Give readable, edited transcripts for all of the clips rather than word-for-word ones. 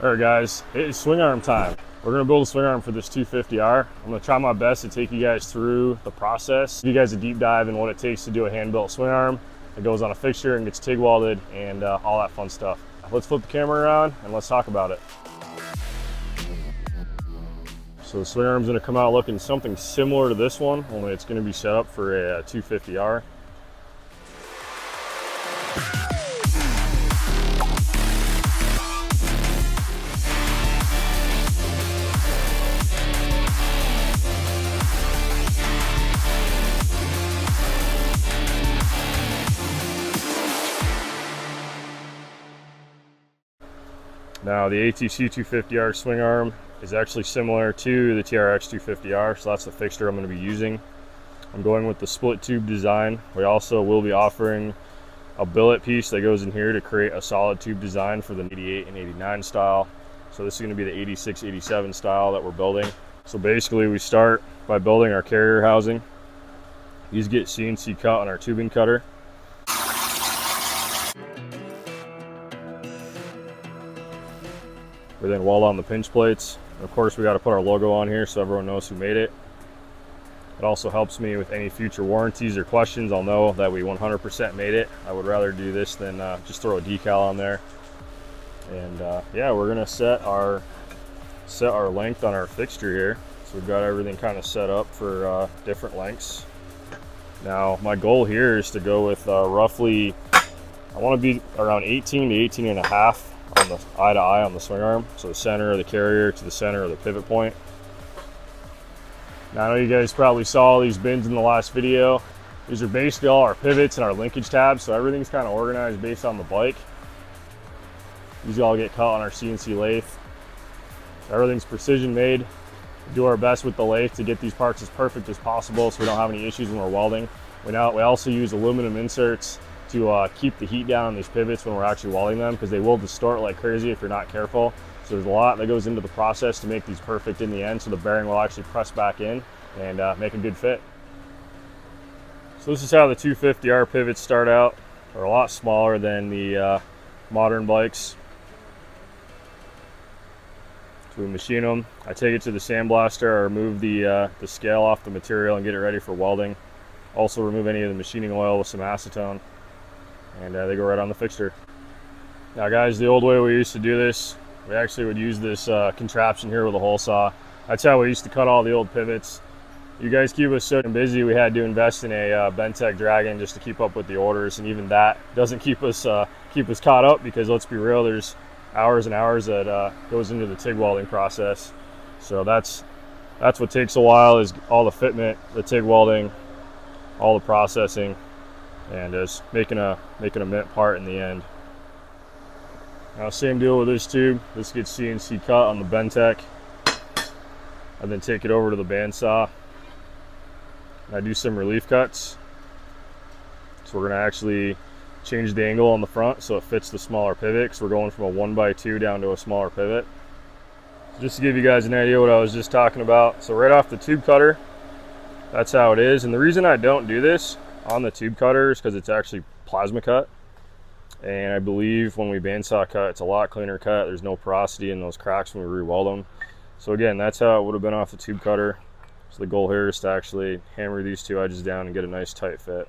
Alright guys, it's swing arm time. We're going to build a swing arm for this 250R. I'm going to try my best to take you guys through the process, give you guys a deep dive in what it takes to do a hand-built swing arm. It goes on a fixture and gets TIG welded and all that fun stuff. Let's flip the camera around and let's talk about it. So the swing arm is going to come out looking something similar to this one, only it's going to be set up for a 250R. Now the ATC 250R swing arm is actually similar to the TRX250R, so that's the fixture I'm going to be using. I'm going with the split tube design. We also will be offering a billet piece that goes in here to create a solid tube design for the 88 and 89 style. So this is going to be the 86, 87 style that we're building. So basically we start by building our carrier housing. These get CNC cut on our tubing cutter. We then weld on the pinch plates. And of course, we got to put our logo on here so everyone knows who made it. It also helps me with any future warranties or questions. I'll know that we 100% made it. I would rather do this than just throw a decal on there. And yeah, we're gonna set our length on our fixture here. So we've got everything kind of set up for different lengths. Now, my goal here is to go with roughly, I want to be around 18 to 18 and a half on the eye to eye on the swing arm, so the center of the carrier to the center of the pivot point. Now I know you guys probably saw these bins in the last video. These are basically all our pivots and our linkage tabs, so everything's kind of organized based on the bike. These all get cut on our CNC lathe. Everything's precision made. We do our best with the lathe to get these parts as perfect as possible so we don't have any issues when we're welding. We also use aluminum inserts to keep the heat down on these pivots when we're actually welding them, because they will distort like crazy if you're not careful. So there's a lot that goes into the process to make these perfect in the end, so the bearing will actually press back in and make a good fit. So this is how the 250R pivots start out. They're a lot smaller than the modern bikes. So we machine them. I take it to the sandblaster, I remove the scale off the material and get it ready for welding. Also remove any of the machining oil with some acetone. And they go right on the fixture. Now guys, the old way we used to do this, we actually would use this contraption here with a hole saw. That's how we used to cut all the old pivots. You guys keep us so busy, we had to invest in a Bentec Dragon just to keep up with the orders, and even that doesn't keep us caught up, because let's be real, there's hours and hours that goes into the TIG welding process. So that's what takes a while, is all the fitment, the TIG welding, all the processing, and just making a mint part in the end. Now same deal with this tube. This gets CNC cut on the Bentec. I then take it over to the bandsaw. And I do some relief cuts. So we're gonna actually change the angle on the front so it fits the smaller pivot, because we're going from a 1x2 down to a smaller pivot. Just to give you guys an idea what I was just talking about. So right off the tube cutter, that's how it is. And the reason I don't do this on the tube cutter is because it's actually plasma cut, and I believe when we bandsaw cut, it's a lot cleaner cut. There's no porosity in those cracks when we re-weld them. So again, that's how it would have been off the tube cutter. So the goal here is to actually hammer these two edges down and get a nice tight fit.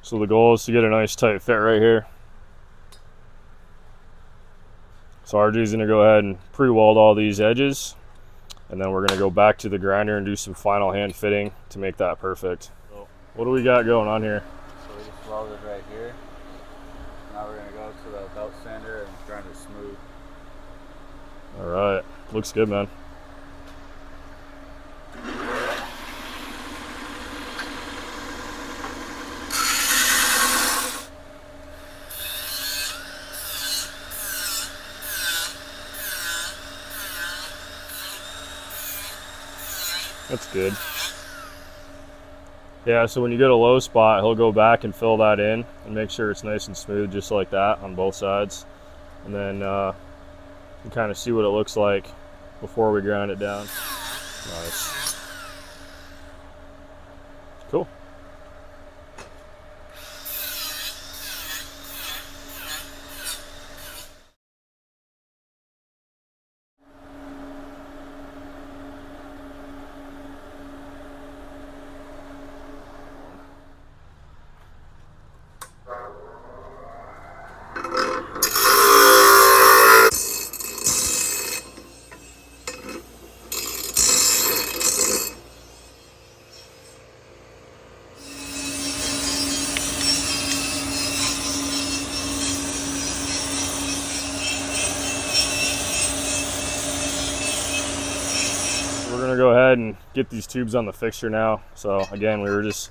So the goal is to get a nice tight fit right here. So RG's gonna go ahead and pre-weld all these edges, and then we're gonna go back to the grinder and do some final hand fitting to make that perfect. So what do we got going on here? So we just welded right here. Now we're gonna go to the belt sander and grind it smooth. All right, looks good, man. That's good. Yeah, so when you get a low spot, he'll go back and fill that in and make sure it's nice and smooth, just like that on both sides. And then you can kind of see what it looks like before we grind it down. Nice. Cool. gonna go ahead and get these tubes on the fixture now. So again, we were just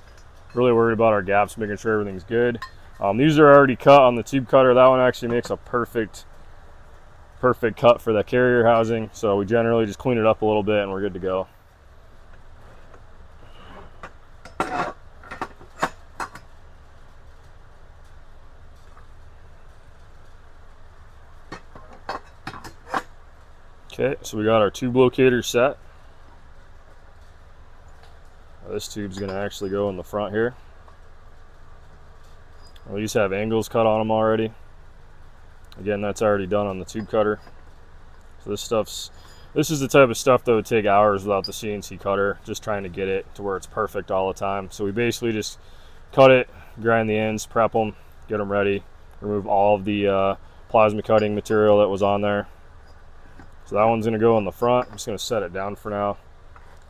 really worried about our gaps, making sure everything's good. These are already cut on the tube cutter. That one actually makes a perfect cut for that carrier housing. So we generally just clean it up a little bit and we're good to go. Okay, so we got our tube locator set. Now this tube's gonna actually go in the front here. These have angles cut on them already. Again, that's already done on the tube cutter. So this is the type of stuff that would take hours without the CNC cutter, just trying to get it to where it's perfect all the time. So we basically just cut it, grind the ends, prep them, get them ready, remove all of the plasma cutting material that was on there. So that one's gonna go in the front. I'm just gonna set it down for now.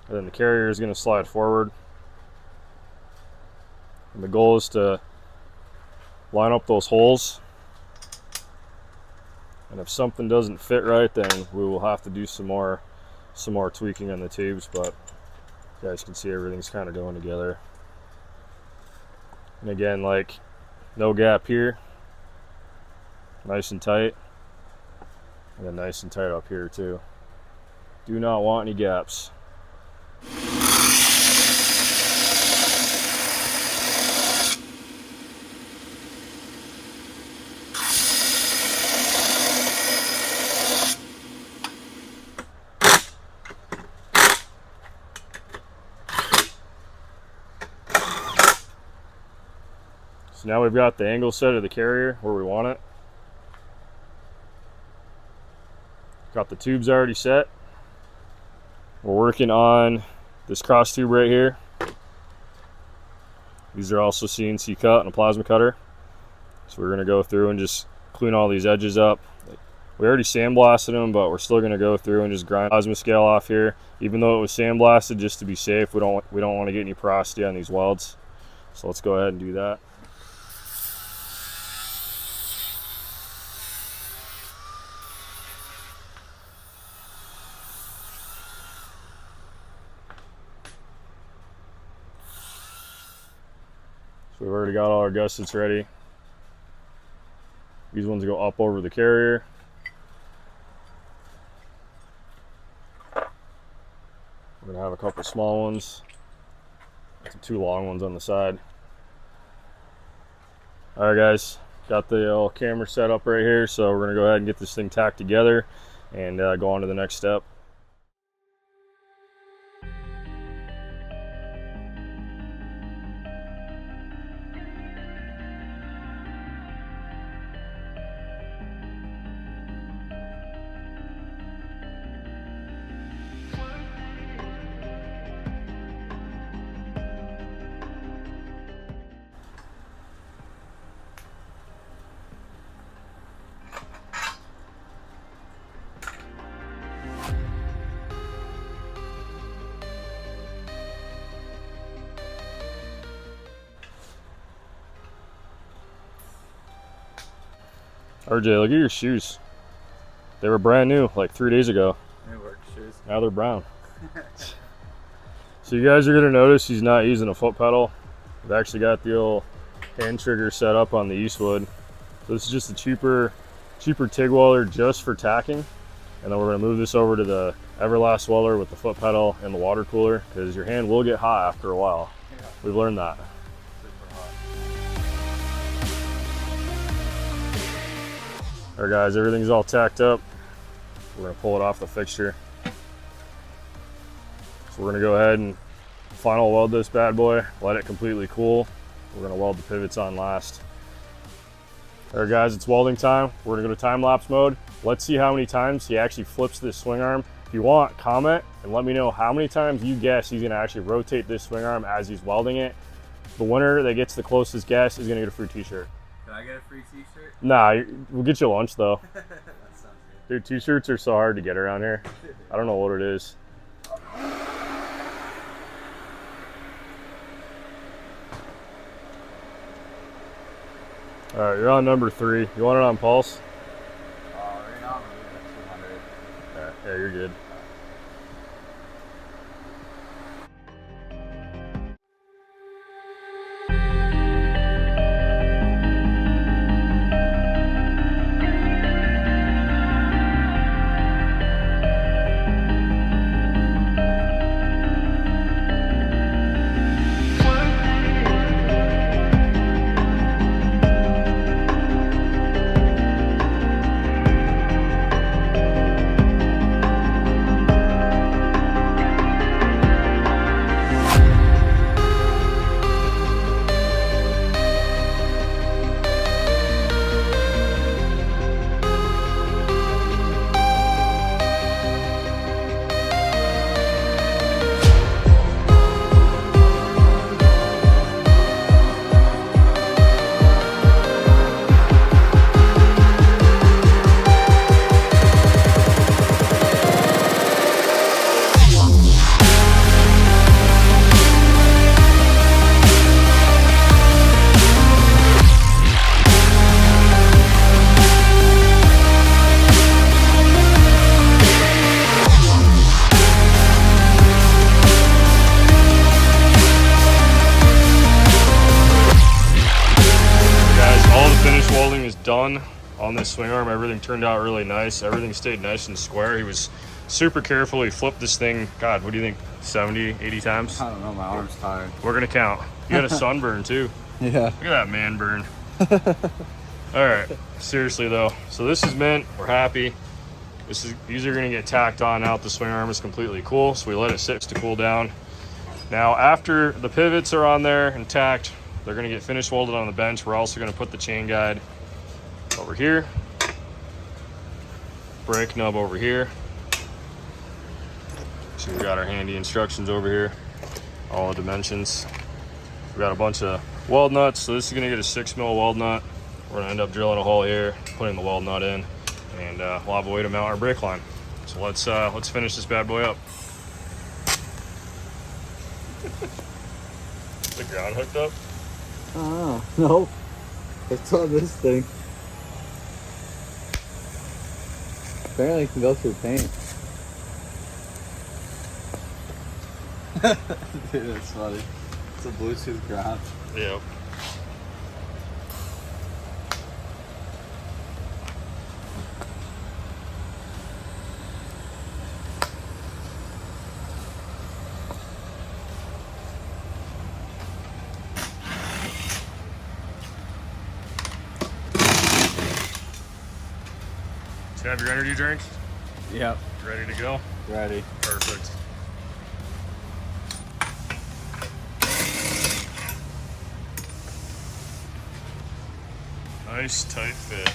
And then the carrier is gonna slide forward. And the goal is to line up those holes. And if something doesn't fit right, then we will have to do some more tweaking on the tubes, but you guys can see everything's kind of going together. And again, like, no gap here. Nice and tight. And then nice and tight up here too. Do not want any gaps. So now we've got the angle set of the carrier where we want it. Got the tubes already set. We're working on this cross tube right here. These are also CNC cut on a plasma cutter. So we're gonna go through and just clean all these edges up. We already sandblasted them, but we're still gonna go through and just grind plasma scale off here. Even though it was sandblasted, just to be safe, we don't want to get any porosity on these welds. So let's go ahead and do that. So we've already got all our gussets ready. These ones go up over the carrier. We're gonna have a couple small ones, some 2 long ones on the side. All right, guys, got the old camera set up right here, so we're gonna go ahead and get this thing tacked together and go on to the next step. RJ, look at your shoes. They were brand new like 3 days ago. They work shoes. Now they're brown. So you guys are gonna notice he's not using a foot pedal. We've actually got the old hand trigger set up on the Eastwood. So this is just a cheaper TIG welder just for tacking. And then we're gonna move this over to the Everlast welder with the foot pedal and the water cooler, because your hand will get hot after a while. Yeah. We've learned that. Super hot. All right, guys, everything's all tacked up. We're gonna pull it off the fixture. So we're gonna go ahead and final weld this bad boy, let it completely cool. We're gonna weld the pivots on last. All right, guys, it's welding time. We're gonna go to time-lapse mode. Let's see how many times he actually flips this swing arm. If you want, comment and let me know how many times you guess he's gonna actually rotate this swing arm as he's welding it. The winner that gets the closest guess is gonna get a free t-shirt. Can I get a free t-shirt? Nah, we'll get you lunch though. That sounds good. Dude, t-shirts are so hard to get around here. I don't know what it is. All right, you're on number 3. You want it on pulse? Right now I'm leaving at 200. Yeah, you're good. done on this swing arm. Everything turned out really nice. Everything stayed nice and square. He was super careful. He flipped this thing, God, what do you think, 70, 80 times? I don't know, my arm's tired. We're gonna count. You got a sunburn too. Yeah. Look at that man burn. All right, seriously though. So this is mint, we're happy. These are gonna get tacked on now. The swing arm is completely cool, so we let it sit to cool down. Now after the pivots are on there and tacked, they're gonna get finish welded on the bench. We're also gonna put the chain guide over here, brake nub over here. So we got our handy instructions over here, all the dimensions. We got a bunch of weld nuts. So this is gonna get a 6mm weld nut. We're gonna end up drilling a hole here, putting the weld nut in, and we'll have a way to mount our brake line. So let's finish this bad boy up. The ground hooked up? No. It's on this thing. Apparently it can go through paint. Dude, that's funny. It's a Bluetooth ground. Yep. Do you have your energy drink? Yep. Ready to go? Ready. Perfect. Nice tight fit.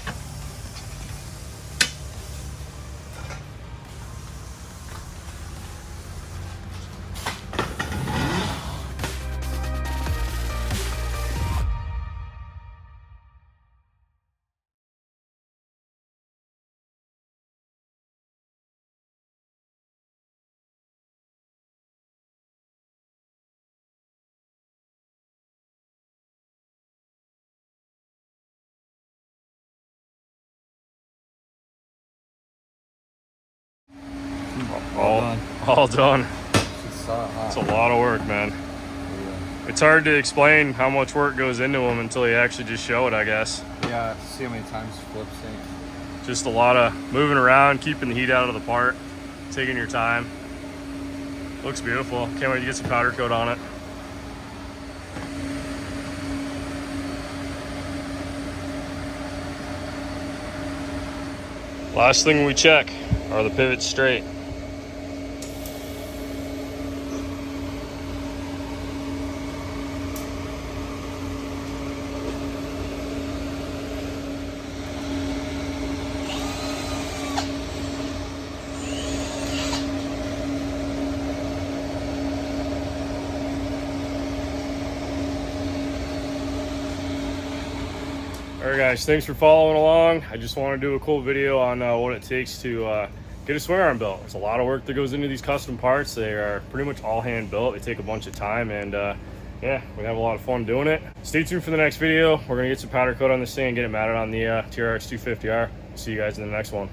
All done. It's a lot of work, man. Yeah. It's hard to explain how much work goes into them until you actually just show it, I guess. Yeah, see how many times flip sync. Just a lot of moving around, keeping the heat out of the part, taking your time. Looks beautiful. Can't wait to get some powder coat on it. Last thing we check are the pivots straight. Alright guys, thanks for following along. I just want to do a cool video on what it takes to get a swing arm built. There's a lot of work that goes into these custom parts. They are pretty much all hand built. They take a bunch of time, and yeah, we have a lot of fun doing it. Stay tuned for the next video. We're going to get some powder coat on this thing and get it mounted on the TRX250R. See you guys in the next one.